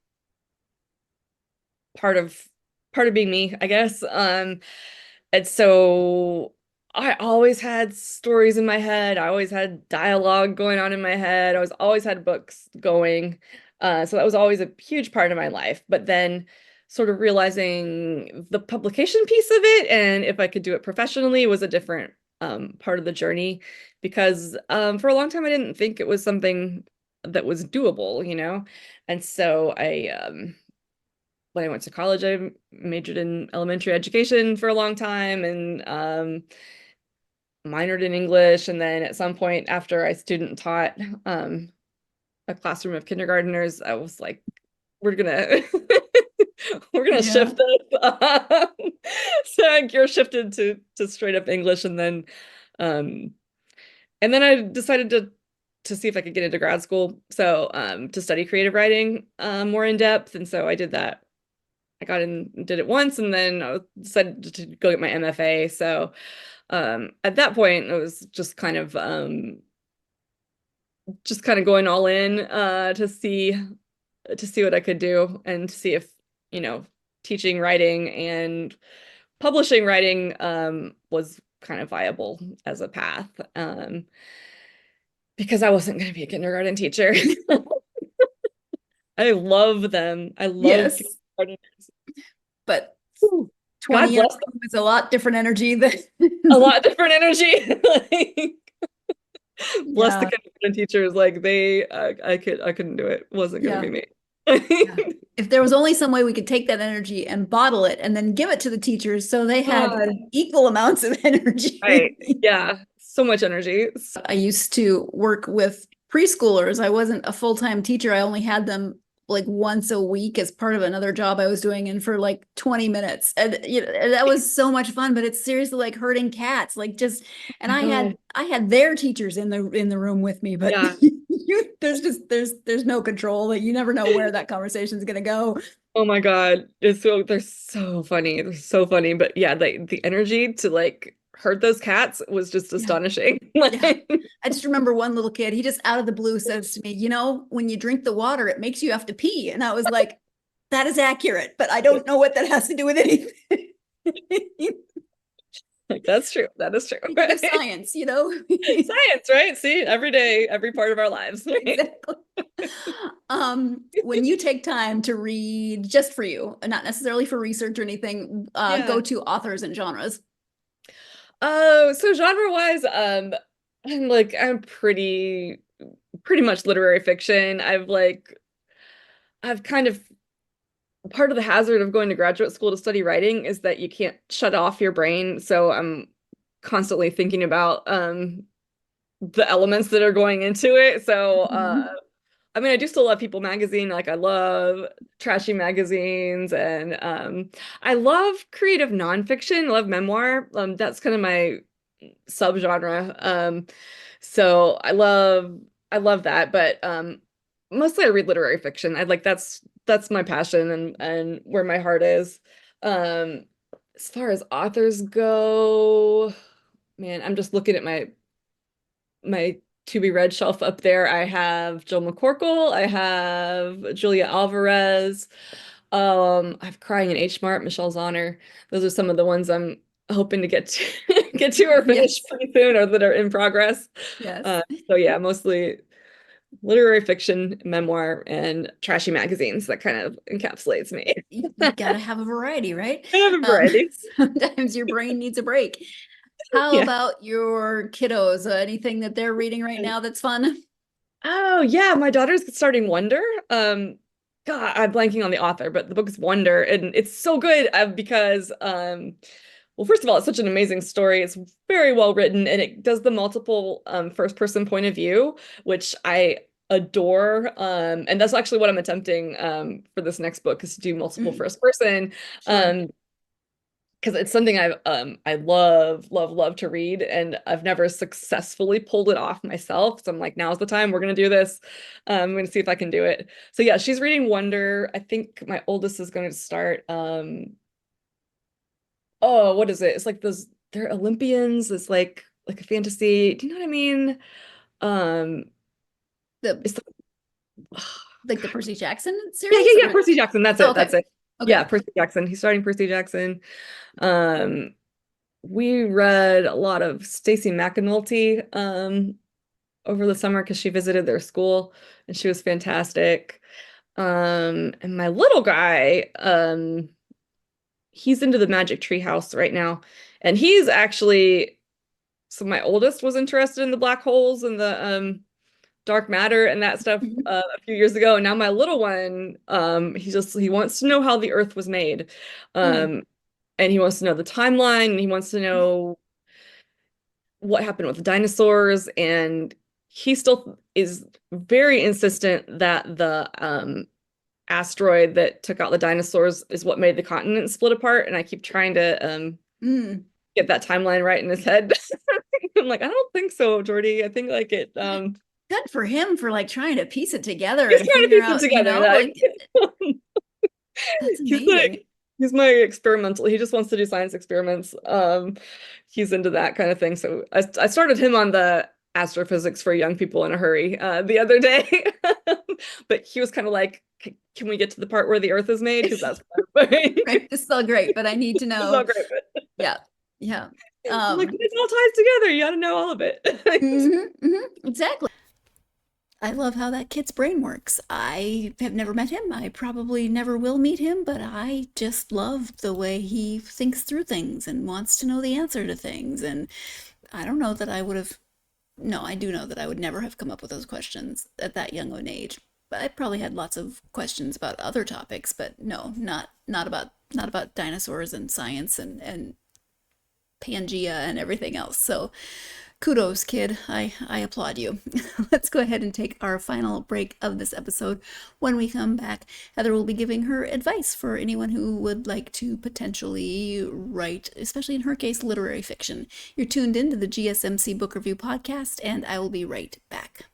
part of part of being me, I guess. And so I always had stories in my head. I always had dialogue going on in my head. Always had books going. So that was always a huge part of my life. But then sort of realizing the publication piece of it and if I could do it professionally was a different part of the journey because for a long time I didn't think it was something that was doable, you know? And so when I went to college, I majored in elementary education for a long time and minored in English. And then at some point after I student taught a classroom of kindergarteners, I was like, we're gonna we're gonna Yeah. shift this. So I gear shifted to straight up English um and then I decided to see if I could get into grad school. So to study creative writing more in depth. And so I did that. I got in, did it once, and then I decided to go get my MFA. So at that point, it was just kind of going all in to see what I could do and to see if, you know, teaching writing and publishing writing was kind of viable as a path. Because I wasn't going to be a kindergarten teacher. I love them. I love Yes, kindergarteners. but Whew. 20 God years bless them. ago was a lot different energy than A lot different energy. Like, bless the yeah, kindergarten teachers. Like I couldn't do it. It wasn't gonna yeah, be me. yeah. If there was only some way we could take that energy and bottle it and then give it to the teachers so they had God. equal amounts of Right. energy. Yeah. So much energy. I used to work with preschoolers. I wasn't a full-time teacher. I only had them like once a week as part of another job I was doing and for like 20 minutes. And you know, and that was so much fun, but it's seriously like herding cats. Like just and My God. I had their teachers in the room with me, but Yeah. there's no control that you never know where that conversation is gonna go. Oh my God. They're so funny. They're so funny. But yeah, like the energy to like hurt those cats was just Yeah. astonishing. Yeah. I just remember one little kid, he just out of the blue says to me, you know, when you drink the water, it makes you have to pee. And I was like, that is accurate, but I don't know what that has to do with anything. Like that's true. That is true. Think of science, you know? Science, right? See, every day, every part of our lives. Right? Exactly. When you take time to read just for you, and not necessarily for research or anything, Yeah. go to authors and genres. Oh, so genre-wise, I'm pretty much literary fiction. I've kind of part of the hazard of going to graduate school to study writing is that you can't shut off your brain. So I'm constantly thinking about the elements that are going into it. So Mhm. I mean, I do still love People magazine. Like I love trashy magazines and I love creative nonfiction. I love memoir. That's kind of my subgenre. So I love that, but mostly I read literary fiction. I like that's my passion and where my heart is. Um, as far as authors go, man, I'm just looking at my to be read shelf up there. I have Jill McCorkle, I have Julia Alvarez, I have Crying in H Mart, Michelle Zauner. Those are some of the ones I'm hoping to get to get to or finish Yes. pretty soon or that are in progress. Yes. So yeah, mostly literary fiction, memoir, and trashy magazines. That kind of encapsulates me. You gotta have a variety, right? I have a variety. Sometimes your brain needs a break. How Yeah. about your kiddos? Anything that they're reading right now that's fun? Oh yeah, my daughter's starting Wonder. God, I'm blanking on the author, but the book is Wonder, and it's so good because well, first of all, it's such an amazing story. It's very well written, and it does the multiple first person point of view, which I adore. And that's actually what I'm attempting for this next book, is to do multiple first person. Sure. Because it's something I love to read, and I've never successfully pulled it off myself. So I'm like, now's the time, we're gonna do this. I'm gonna see if I can do it. So yeah, she's reading Wonder. I think my oldest is going to start oh, what is it? It's like those, they're Olympians. It's like a fantasy. Do you know what I mean? It's The like the Percy Jackson yeah, series? yeah, Percy Jackson. That's it. Okay. That's it. Okay. Yeah, Percy Jackson. He's starting Percy Jackson. We read a lot of Stacey McAnulty over the summer because she visited their school and she was fantastic. And my little guy, he's into the Magic Tree House right now. And he's actually, so my oldest was interested in the black holes and the dark matter and that stuff a few years ago. And now my little one, he wants to know how the Earth was made. And he wants to know the timeline, and he wants to know what happened with the dinosaurs. And he still is very insistent that the asteroid that took out the dinosaurs is what made the continent split apart. And I keep trying to get that timeline right in his head. I'm like, I don't think so, Jordy. I think like it good for him for like trying to piece it together he's and trying to figure piece it out, together. like that's amazing. He's my experimental. He just wants to do science experiments. He's into that kind of thing. So I started him on the astrophysics for young people in a hurry the other day. But he was kind of like, can we get to the part where the Earth is made? Because that's right. It's still great, but I need to know. It's all great, but yeah. Yeah. Like, it all ties together. You got to know all of it. Exactly. I love how that kid's brain works. I have never met him. I probably never will meet him, but I just love the way he thinks through things and wants to know the answer to things. And I don't know that I would have, no, I do know that I would never have come up with those questions at that young of an age. But I probably had lots of questions about other topics, but no, not about dinosaurs and science and Pangea and everything else. So kudos, kid. I applaud you. Let's go ahead and take our final break of this episode. When we come back, Heather will be giving her advice for anyone who would like to potentially write, especially in her case, literary fiction. You're tuned into the GSMC Book Review Podcast, and I will be right back.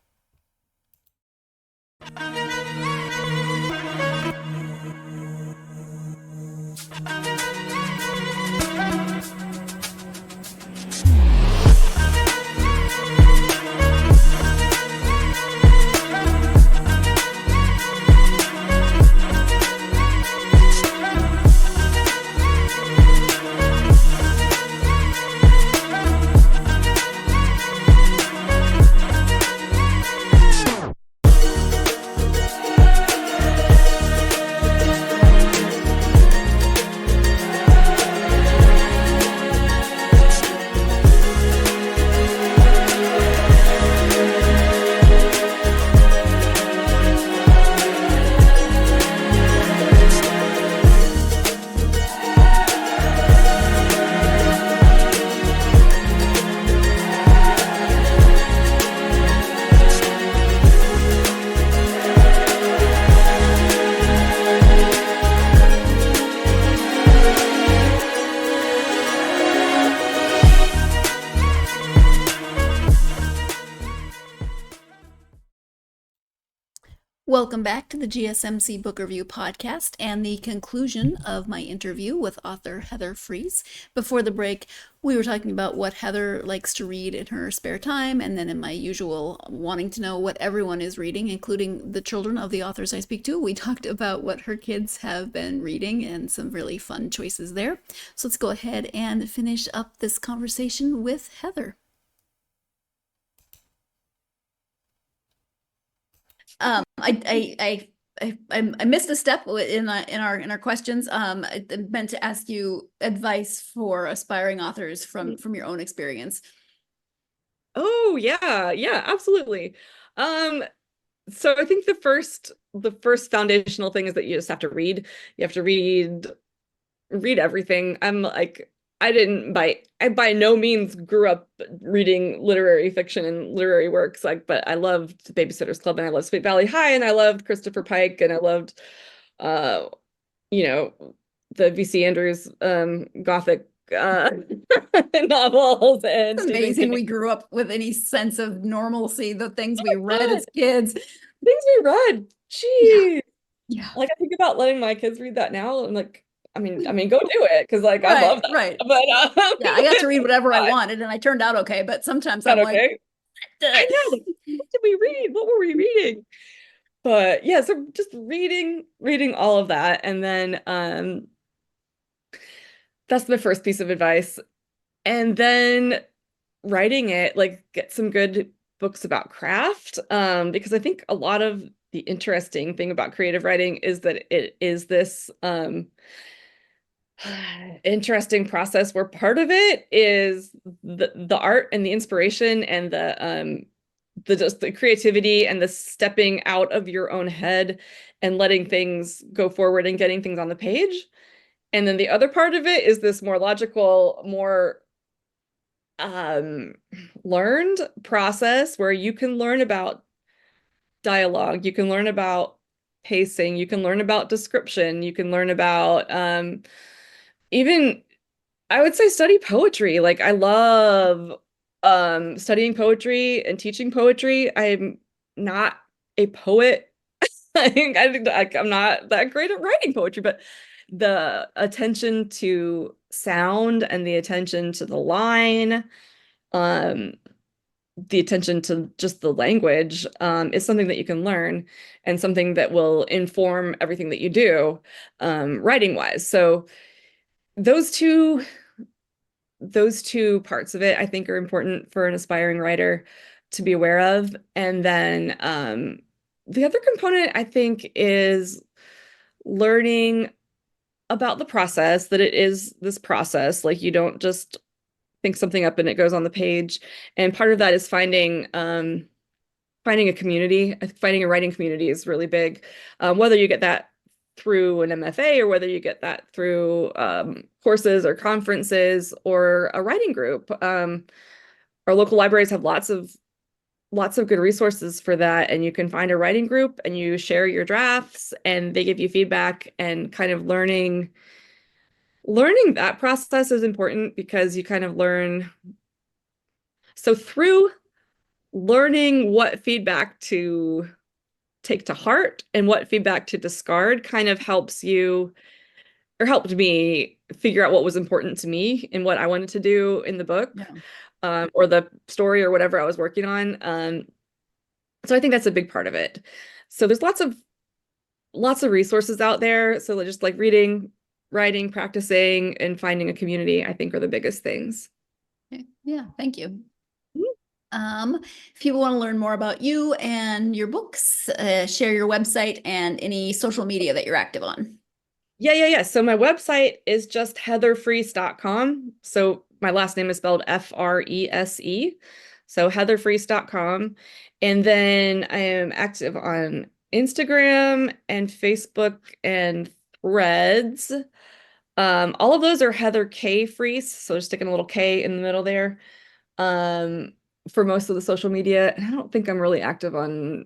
Welcome back to the GSMC Book Review Podcast and the conclusion of my interview with author Heather Frese. Before the break, we were talking about what Heather likes to read in her spare time, and then in my usual wanting to know what everyone is reading, including the children of the authors I speak to, we talked about what her kids have been reading and some really fun choices there. So let's go ahead and finish up this conversation with Heather. I missed a step in our questions. I meant to ask you advice for aspiring authors from your own experience. Oh yeah, absolutely. So I think the first foundational thing is that you just have to read. You have to read everything. I'm like, I by no means grew up reading literary fiction and literary works, like, but I loved Babysitter's Club and I loved Sweet Valley High and I loved Christopher Pike and I loved, uh, you know, the V.C. Andrews, Gothic, novels and It's Stephen amazing King. we grew up with any sense of normalcy, the things we read as kids. Things we read, Yeah. geez. Yeah. Like I think about letting my kids read that now. I'm like, I mean, go do it because like I Right, love that. right. But Yeah, I got to read whatever I God, wanted and I turned out okay, but sometimes that I'm like, okay? I know. Like, what did we read? What were we reading? But yeah, so just reading all of that, and then that's the first piece of advice. And then writing it, like get some good books about craft, because I think a lot of the interesting thing about creative writing is that it is this interesting process where part of it is the art and the inspiration and the just the creativity and the stepping out of your own head and letting things go forward and getting things on the page. And then the other part of it is this more logical, more learned process where you can learn about dialogue, you can learn about pacing, you can learn about description, you can learn about even I would say study poetry. Like I love studying poetry and teaching poetry. I'm not a poet. I'm not that great at writing poetry, but the attention to sound and the attention to the line, um, the attention to just the language, is something that you can learn and something that will inform everything that you do, writing wise. So those two parts of it I think are important for an aspiring writer to be aware of. And then the other component I think is learning about the process, that it is this process. Like you don't just think something up and it goes on the page. And part of that is finding a community. Finding a writing community is really big. Whether you get that through an MFA or whether you get that through courses or conferences or a writing group. Our local libraries have lots of good resources for that, and you can find a writing group and you share your drafts and they give you feedback, and kind of learning that process is important because you kind of learn. So through learning what feedback to take to heart and what feedback to discard kind of helps you, or helped me figure out what was important to me and what I wanted to do in the book, or the story or whatever I was working on. So I think that's a big part of it. So there's lots of resources out there. So just like reading, writing, practicing, and finding a community, I think are the biggest things. Okay. Yeah, thank you. If people want to learn more about you and your books, share your website and any social media that you're active on. Yeah. So my website is just heatherfrese.com. So my last name is spelled Frese. So heatherfrese.com. And then I am active on Instagram and Facebook and Threads. All of those are Heather K Frese. So just sticking a little K in the middle there. For most of the social media. And I don't think I'm really active on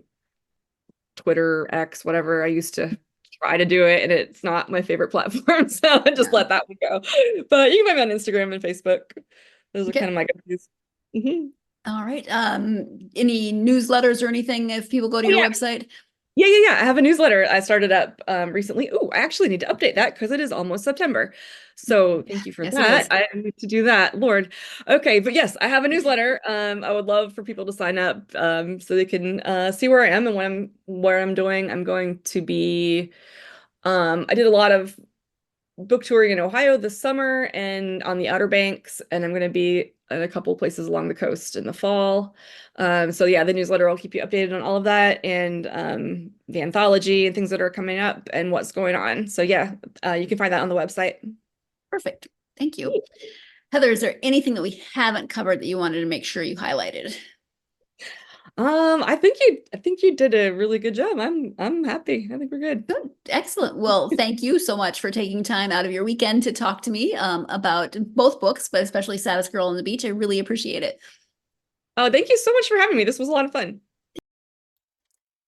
Twitter, X, whatever. I used to try to do it and it's not my favorite platform. So I just let that one go. But you can find me on Instagram and Facebook. Those are kind of my go-tos. All right. Any newsletters or anything if people go to your website? Yeah. I have a newsletter I started up recently. Oh, I actually need to update that because it is almost September. So thank you for that. I need to do that, Lord. Okay, but yes, I have a newsletter. I would love for people to sign up so they can see where I am and where I'm doing. I'm going to be. I did a lot of book touring in Ohio this summer and on the Outer Banks, and I'm going to be in a couple places along the coast in the fall. So yeah, the newsletter will keep you updated on all of that and the anthology and things that are coming up and what's going on. So yeah, you can find that on the website. Perfect. Thank you. Heather, is there anything that we haven't covered that you wanted to make sure you highlighted? I think you did a really good job. I'm happy. I think we're good. Good. Excellent. Well, thank you so much for taking time out of your weekend to talk to me about both books, but especially Saddest Girl on the Beach. I really appreciate it. Oh, thank you so much for having me. This was a lot of fun.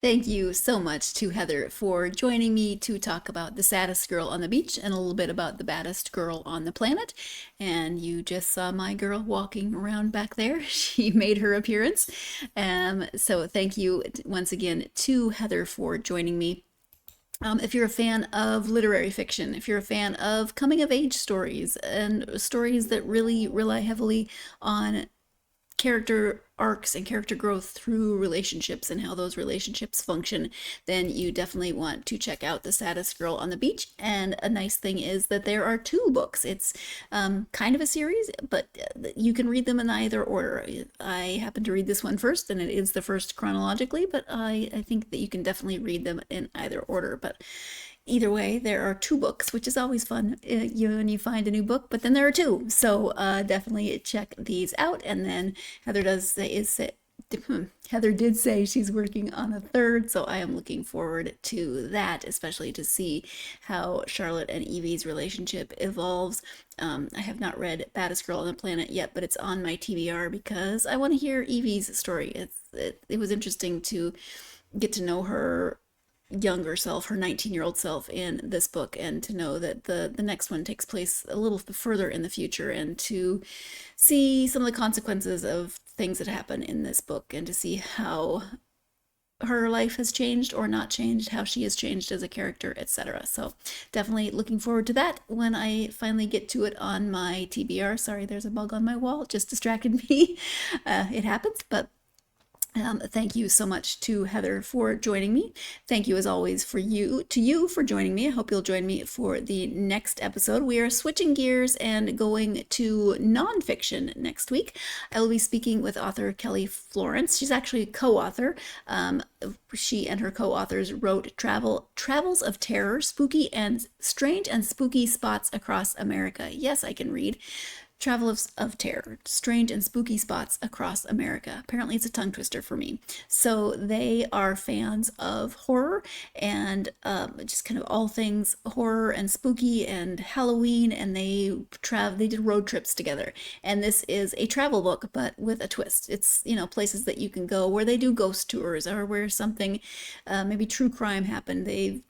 Thank you so much to Heather for joining me to talk about the saddest girl on the beach and a little bit about the baddest girl on the planet. And you just saw my girl walking around back there. She made her appearance. So thank you once again to Heather for joining me. If you're a fan of literary fiction, if you're a fan of coming of age stories and stories that really rely heavily on character arcs and character growth through relationships and how those relationships function, then you definitely want to check out The Saddest Girl on the Beach. And a nice thing is that there are 2 books. It's kind of a series, but you can read them in either order. I happen to read this one first, and it is the first chronologically, but I think that you can definitely read them in either order. But either way, there are 2 books, which is always fun when you find a new book, but then there are 2. So definitely check these out. And then Heather did say she's working on a 3rd, so I am looking forward to that, especially to see how Charlotte and Evie's relationship evolves. I have not read Baddest Girl on the Planet yet, but it's on my TBR because I want to hear Evie's story. It was interesting to get to know her younger self, her 19-year-old self in this book, and to know that the next one takes place a little further in the future, and to see some of the consequences of things that happen in this book, and to see how her life has changed or not changed, how she has changed as a character, etc. So definitely looking forward to that when I finally get to it on my TBR. Sorry, there's a bug on my wall, it just distracted me. It happens, but thank you so much to Heather for joining me. Thank you as always to you for joining me. I hope you'll join me for the next episode. We are switching gears and going to nonfiction next week. I will be speaking with author Kelly Florence. She's actually a co-author. She and her co-authors wrote Travels of Terror, Strange and Spooky Spots Across America. Yes, I can read. Travels of Terror, Strange and Spooky Spots Across America. Apparently it's a tongue twister for me. So they are fans of horror and just kind of all things horror and spooky and Halloween, and they did road trips together. And this is a travel book, but with a twist. It's, places that you can go where they do ghost tours or where something, maybe true crime happened. They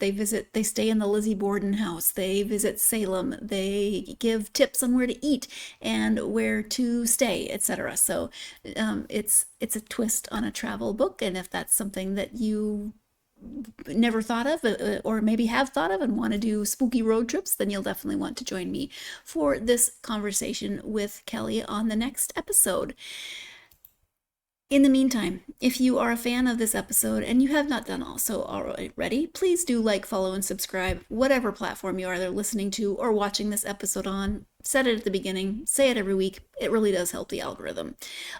stay in the Lizzie Borden house. They visit Salem. They give tips on where to eat and where to stay, etc. So it's a twist on a travel book, and if that's something that you never thought of or maybe have thought of and want to do spooky road trips, then you'll definitely want to join me for this conversation with Kelly on the next episode. In the meantime, if you are a fan of this episode and you have not done so already, please do like, follow, and subscribe, whatever platform you are either listening to or watching this episode on. Said it at the beginning, say it every week. It really does help the algorithm.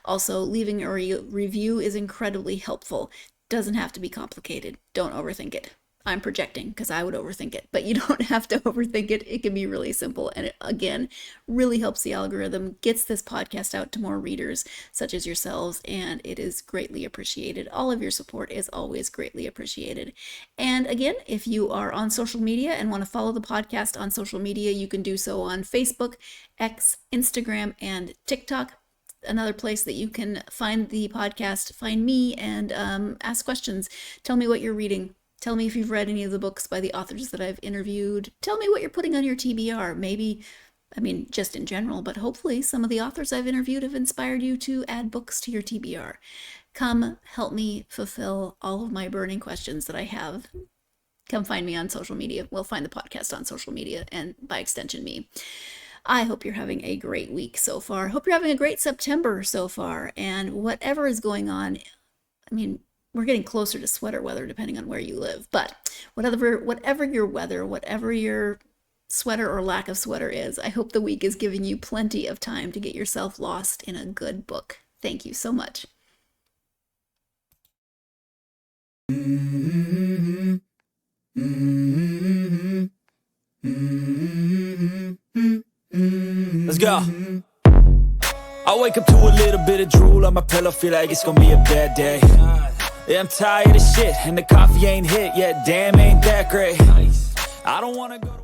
Also, leaving a review is incredibly helpful. Doesn't have to be complicated. Don't overthink it. I'm projecting because I would overthink it, but you don't have to overthink it. It can be really simple. And it, again, really helps the algorithm, gets this podcast out to more readers such as yourselves, and it is greatly appreciated. All of your support is always greatly appreciated. And again, if you are on social media and want to follow the podcast on social media, you can do so on Facebook, X, Instagram, and TikTok. Another place that you can find the podcast, find me, and ask questions. Tell me what you're reading. Tell me if you've read any of the books by the authors that I've interviewed. Tell me what you're putting on your TBR. Maybe, just in general, but hopefully some of the authors I've interviewed have inspired you to add books to your TBR. Come help me fulfill all of my burning questions that I have. Come find me on social media. We'll find the podcast on social media and by extension me. I hope you're having a great week so far. Hope you're having a great September so far. And whatever is going on, we're getting closer to sweater weather depending on where you live. But whatever your weather, whatever your sweater or lack of sweater is, I hope the week is giving you plenty of time to get yourself lost in a good book. Thank you so much. Let's go. I wake up to a little bit of drool on my pillow, feel like it's gonna be a bad day. Yeah, I'm tired of shit, and the coffee ain't hit yet, damn, ain't that great. I don't wanna go to